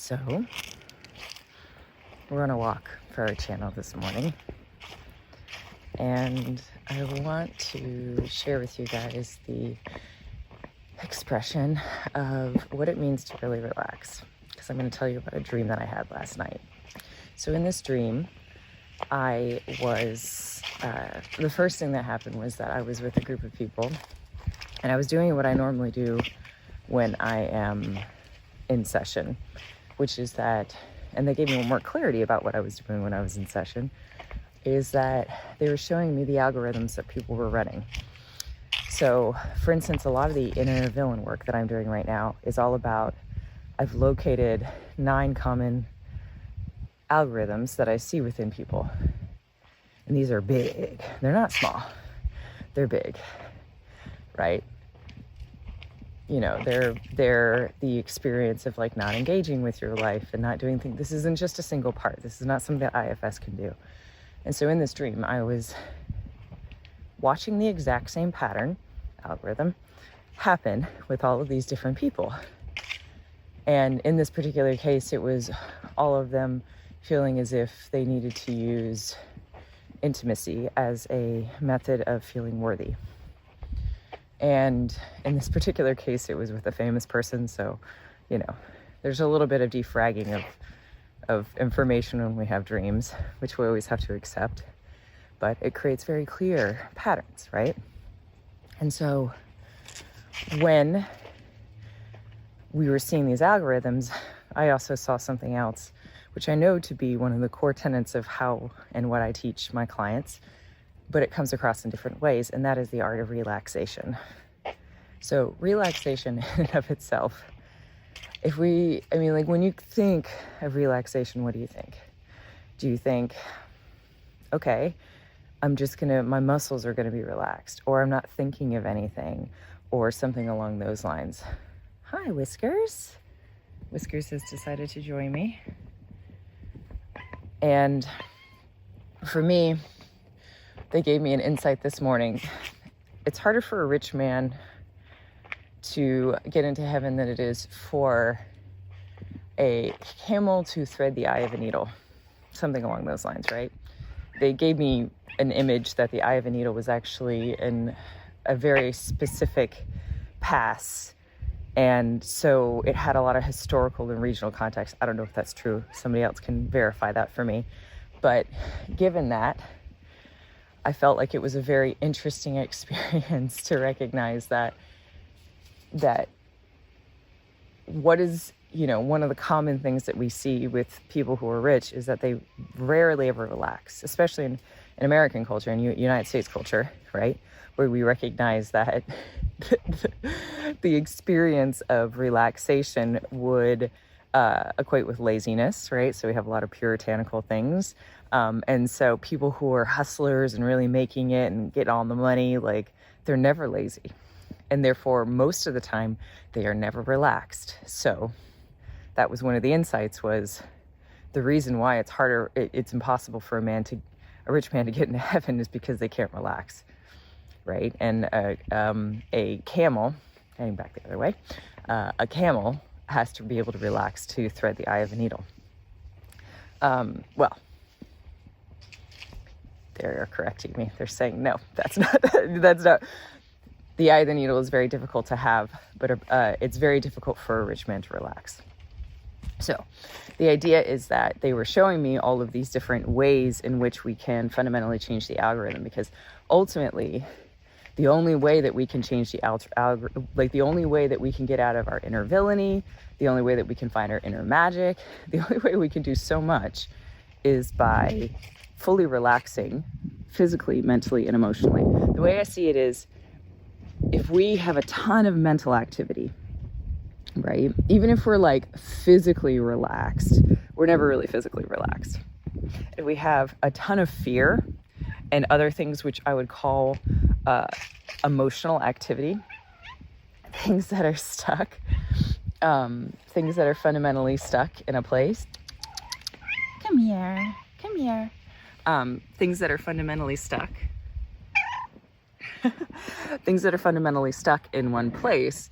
So, we're on a walk for our channel this morning, and I want to share with you guys the expression of what it means to really relax, because I'm going to tell you about a dream that I had last night. So in this dream, I was, the first thing that happened was that I was with a group of people, and I was doing what I normally do when I am in session, which is that, and they gave me more clarity about what I was doing when I was in session, is that they were showing me the algorithms that people were running. So, for instance, a lot of the inner villain work that I'm doing right now is all about, I've located 9 common algorithms that I see within people. And these are big. They're not small. They're big, right? You know, they're the experience of like not engaging with your life and not doing things. This isn't just a single part. This is not something that IFS can do. And so in this dream, I was watching the exact same pattern, algorithm, happen with all of these different people. And in this particular case, it was all of them feeling as if they needed to use intimacy as a method of feeling worthy. And in this particular case, it was with a famous person. So, you know, there's a little bit of defragging of information when we have dreams, which we always have to accept. But it creates very clear patterns, right? And so when we were seeing these algorithms, I also saw something else, which I know to be one of the core tenets of how and what I teach my clients, but it comes across in different ways, and that is the art of relaxation. So relaxation in and of itself, when you think of relaxation, what do you think? Do you think, okay, my muscles are gonna be relaxed, or I'm not thinking of anything, or something along those lines? Hi, Whiskers. Whiskers has decided to join me. And for me, they gave me an insight this morning. It's harder for a rich man to get into heaven than it is for a camel to thread the eye of a needle. Something along those lines, right? They gave me an image that the eye of a needle was actually in a very specific pass. And so it had a lot of historical and regional context. I don't know if that's true. Somebody else can verify that for me. But given that, I felt like it was a very interesting experience to recognize that what is, one of the common things that we see with people who are rich is that they rarely ever relax, especially in American culture and United States culture, right? Where we recognize that the experience of relaxation would equate with laziness, right? So we have a lot of puritanical things. And so people who are hustlers and really making it and getting all the money, like, they're never lazy. And therefore, most of the time, they are never relaxed. So that was one of the insights, was the reason why it's harder, it's impossible for a rich man to get into heaven is because they can't relax, right? And a camel, heading back the other way, a camel has to be able to relax to thread the eye of a needle. Well, they're correcting me. They're saying, no, that's not. The eye of the needle is very difficult to have, but it's very difficult for a rich man to relax. So the idea is that they were showing me all of these different ways in which we can fundamentally change the algorithm, because ultimately, the only way that we can change the algorithm, the only way that we can get out of our inner villainy, the only way that we can find our inner magic, the only way we can do so much is by fully relaxing physically, mentally, and emotionally. The way I see it is, if we have a ton of mental activity, right? Even if we're like physically relaxed, we're never really physically relaxed. If we have a ton of fear and other things which I would call emotional activity, things that are stuck, things that are fundamentally stuck in a place. Come here. Things that are fundamentally stuck. Things that are fundamentally stuck in one place,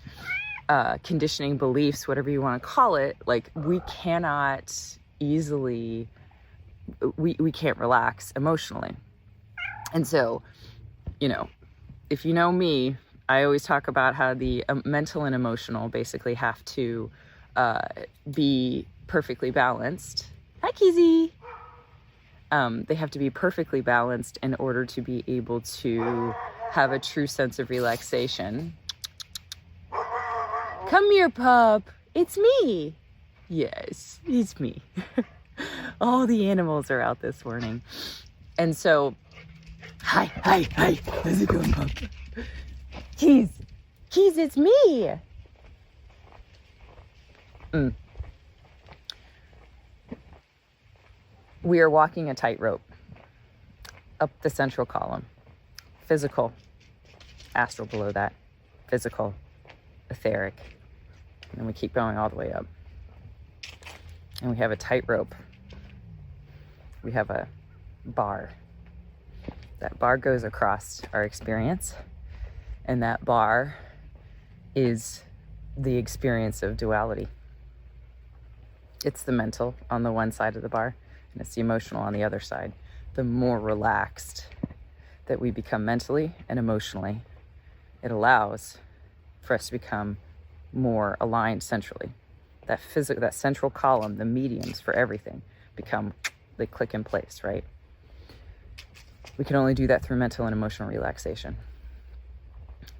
conditioning, beliefs, whatever you want to call it, like we cannot easily, we can't relax emotionally. And so, you know, if you know me, I always talk about how the mental and emotional basically have to be perfectly balanced. Hi, Kizzy. They have to be perfectly balanced in order to be able to have a true sense of relaxation. Come here, pup. It's me. Yes, it's me. All the animals are out this morning. And so, hi. How's it going, pup? Keys, it's me. We are walking a tightrope up the central column. Physical, astral below that, physical, etheric. And then we keep going all the way up. And we have a tightrope. We have a bar. That bar goes across our experience. And that bar is the experience of duality. It's the mental on the one side of the bar, and it's the emotional on the other side. The more relaxed that we become mentally and emotionally, it allows for us to become more aligned centrally. That central column, the mediums for everything, they click in place, right? We can only do that through mental and emotional relaxation.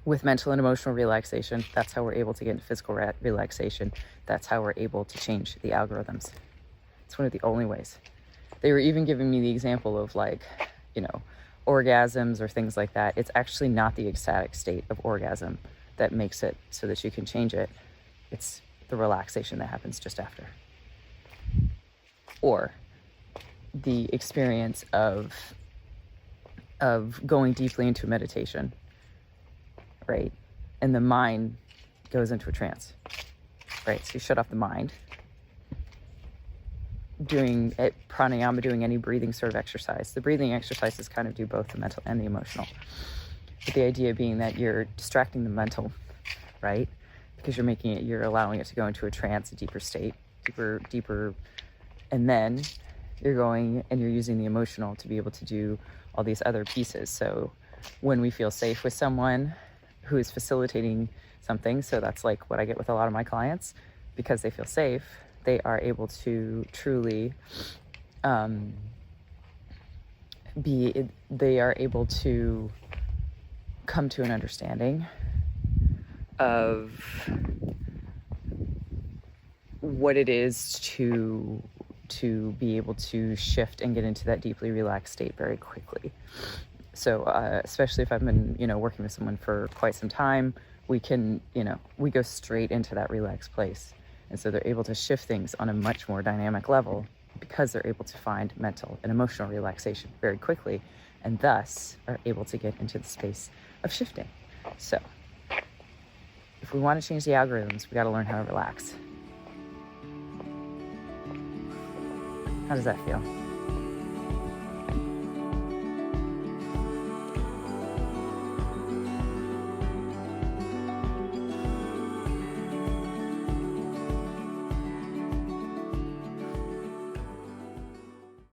With mental and emotional relaxation, that's how we're able to get into physical relaxation. That's how we're able to change the algorithms. It's one of the only ways. They were even giving me the example of orgasms or things like that. It's actually not the ecstatic state of orgasm that makes it so that you can change it. It's the relaxation that happens just after. Or the experience of going deeply into meditation, right? And the mind goes into a trance, right? So you shut off the mind, doing pranayama, doing any breathing sort of exercise. The breathing exercises kind of do both the mental and the emotional. But the idea being that you're distracting the mental, right? Because you're allowing it to go into a trance, a deeper state, deeper, and then you're going and you're using the emotional to be able to do all these other pieces. So when we feel safe with someone who is facilitating something, so that's like what I get with a lot of my clients, because they feel safe, they are able to truly they are able to come to an understanding of what it is to be able to shift and get into that deeply relaxed state very quickly. So especially if I've been, working with someone for quite some time, we can, we go straight into that relaxed place. And so they're able to shift things on a much more dynamic level because they're able to find mental and emotional relaxation very quickly, and thus are able to get into the space of shifting. So if we want to change the algorithms, we got to learn how to relax. How does that feel?